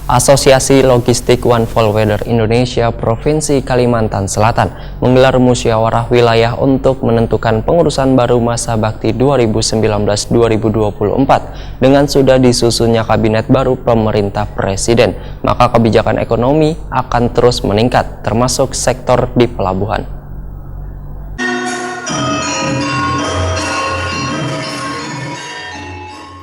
Asosiasi Logistik One Fall Weather Indonesia Provinsi Kalimantan Selatan menggelar musyawarah wilayah untuk menentukan pengurusan baru masa bakti 2019-2024 dengan sudah disusunnya kabinet baru pemerintah presiden, maka kebijakan ekonomi akan terus meningkat termasuk sektor di pelabuhan.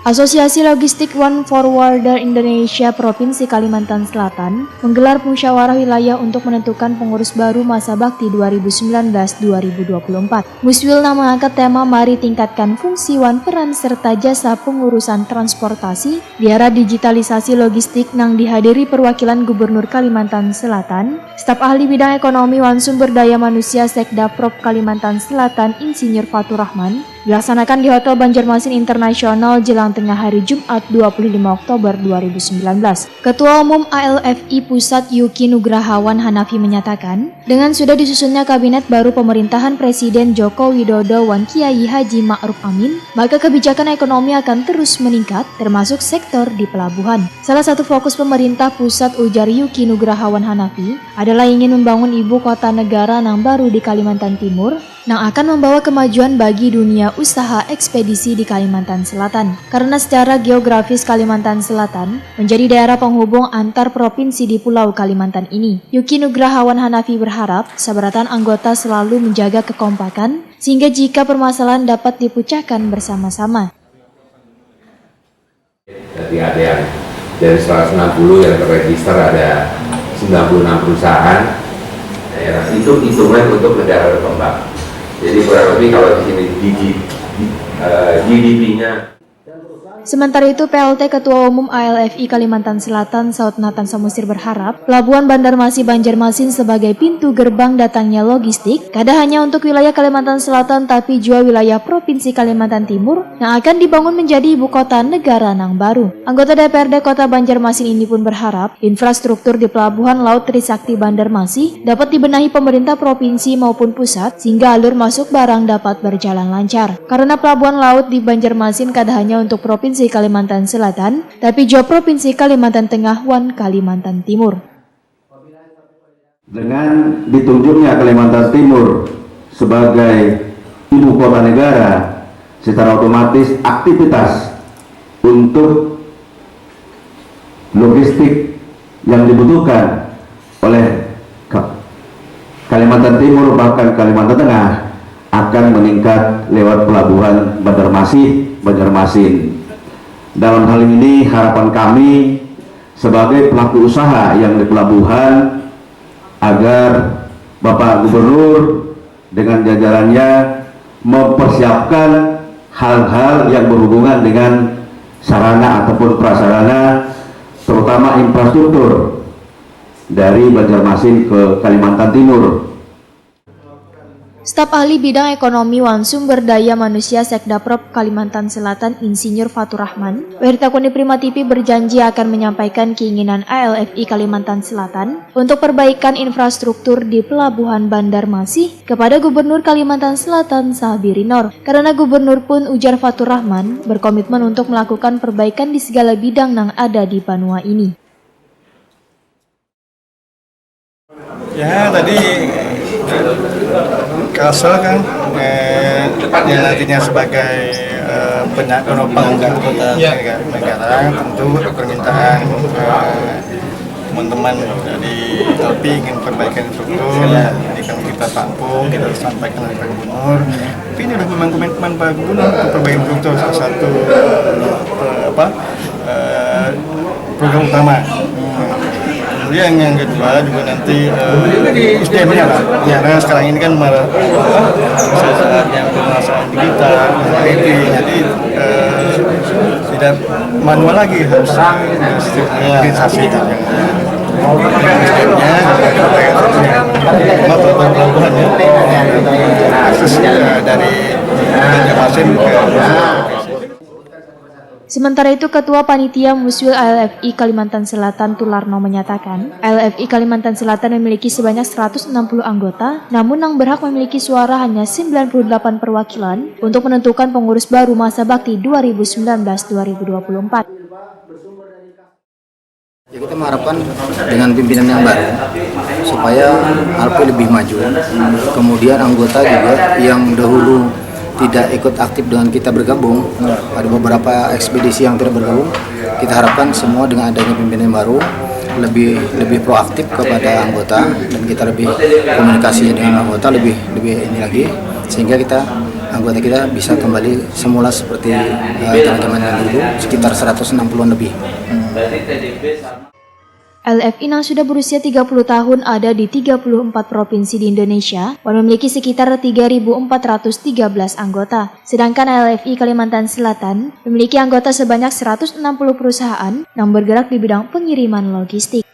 Asosiasi Logistik One Forwarder Indonesia Provinsi Kalimantan Selatan menggelar musyawarah wilayah untuk menentukan pengurus baru masa bakti 2019-2024. Muswil mengangkat tema Mari Tingkatkan Fungsi Wan Peran serta Jasa Pengurusan Transportasi di era digitalisasi logistik yang dihadiri perwakilan Gubernur Kalimantan Selatan, staf ahli bidang ekonomi Wan Sumber Daya Manusia Sekda Prop Kalimantan Selatan Insinyur Fatur Rahman dilaksanakan di Hotel Banjarmasin Internasional jelang tengah hari Jumat 25 Oktober 2019. Ketua Umum ALFI Pusat Yuki Nugrahawan Hanafi menyatakan, dengan sudah disusunnya kabinet baru pemerintahan Presiden Joko Widodo Wan Kiai Haji Ma'ruf Amin, maka kebijakan ekonomi akan terus meningkat, termasuk sektor di pelabuhan. Salah satu fokus pemerintah pusat, ujar Yuki Nugrahawan Hanafi, adalah ingin membangun ibu kota negara yang baru di Kalimantan Timur, yang akan membawa kemajuan bagi dunia usaha ekspedisi di Kalimantan Selatan. Karena secara geografis Kalimantan Selatan menjadi daerah penghubung antar provinsi di Pulau Kalimantan ini. Yuki Nugrahawan Hanafi berharap sabaratan anggota selalu menjaga kekompakan sehingga jika permasalahan dapat dipecahkan bersama-sama. Jadi ada yang dari 160 yang terregister ada 96 perusahaan daerah, itu hitungan untuk negara berkembang. Jadi kurang lebih kalau di sini GDP-nya. Sementara itu, PLT Ketua Umum ALFI Kalimantan Selatan Saud Nathan Samusir berharap Pelabuhan Banjarmasin Banjarmasin sebagai pintu gerbang datangnya logistik kada hanya untuk wilayah Kalimantan Selatan tapi juga wilayah Provinsi Kalimantan Timur yang akan dibangun menjadi ibu kota negara yang baru. Anggota DPRD Kota Banjarmasin ini pun berharap infrastruktur di Pelabuhan Laut Trisakti Banjarmasin dapat dibenahi pemerintah provinsi maupun pusat sehingga alur masuk barang dapat berjalan lancar. Karena pelabuhan laut di Banjarmasin kada hanya untuk Provinsi Kalimantan Selatan, tapi juga Provinsi Kalimantan Tengah dan Kalimantan Timur. Dengan ditunjuknya Kalimantan Timur sebagai ibu kota negara, secara otomatis aktivitas untuk logistik yang dibutuhkan oleh Kalimantan Timur bahkan Kalimantan Tengah akan meningkat lewat pelabuhan Banjarmasin. Dalam hal ini harapan kami sebagai pelaku usaha yang di pelabuhan agar Bapak Gubernur dengan jajarannya mempersiapkan hal-hal yang berhubungan dengan sarana ataupun prasarana, terutama infrastruktur dari Banjarmasin ke Kalimantan Timur. Staf ahli bidang ekonomi Wan Sumber Daya Manusia Sekda Prop Kalimantan Selatan Insinyur Fatur Rahman, Wirtakuni Prima TV berjanji akan menyampaikan keinginan ALFI Kalimantan Selatan untuk perbaikan infrastruktur di Pelabuhan Banjarmasin kepada Gubernur Kalimantan Selatan Sabiri Nur. Karena Gubernur pun, ujar Fatur Rahman, berkomitmen untuk melakukan perbaikan di segala bidang yang ada di Banua ini. Ya, tadi Kalsel kan yang nantinya sebagai penopang kota negara, tentu permintaan teman-teman dari LP ingin perbaikan infrastruktur. Jadi kalau kita tampung, kita harus sampaikan oleh Pak Gubernur. Tapi ini udah memang komitmen Pak Gubernur untuk perbaikan infrastruktur, salah satu program utama. Kemudian yang kedua juga nanti SDM-nya lah. Karena sekarang ini kan saat yang pemasaran digital, IT, jadi tidak manual lagi, harus digitalisasi. SDM-nya, pelabuhan akses dari Banjarmasin ke Sementara itu, Ketua Panitia Muswil ALFI Kalimantan Selatan Tularno menyatakan, ALFI Kalimantan Selatan memiliki sebanyak 160 anggota, namun yang berhak memiliki suara hanya 98 perwakilan untuk menentukan pengurus baru masa bakti 2019-2024. Ya, kita mengharapkan dengan pimpinan yang baru supaya Alpi lebih maju. Kemudian anggota juga yang dahulu tidak ikut aktif dengan kita bergabung, ada beberapa ekspedisi yang tidak bergabung. Kita harapkan semua dengan adanya pimpinan baru lebih proaktif kepada anggota, dan kita lebih komunikasi dengan anggota lebih ini lagi, sehingga anggota kita bisa kembali semula seperti zaman yang dulu, sekitar 160-an lebih. LFI yang sudah berusia 30 tahun ada di 34 provinsi di Indonesia dan memiliki sekitar 3.413 anggota. Sedangkan LFI Kalimantan Selatan memiliki anggota sebanyak 160 perusahaan yang bergerak di bidang pengiriman logistik.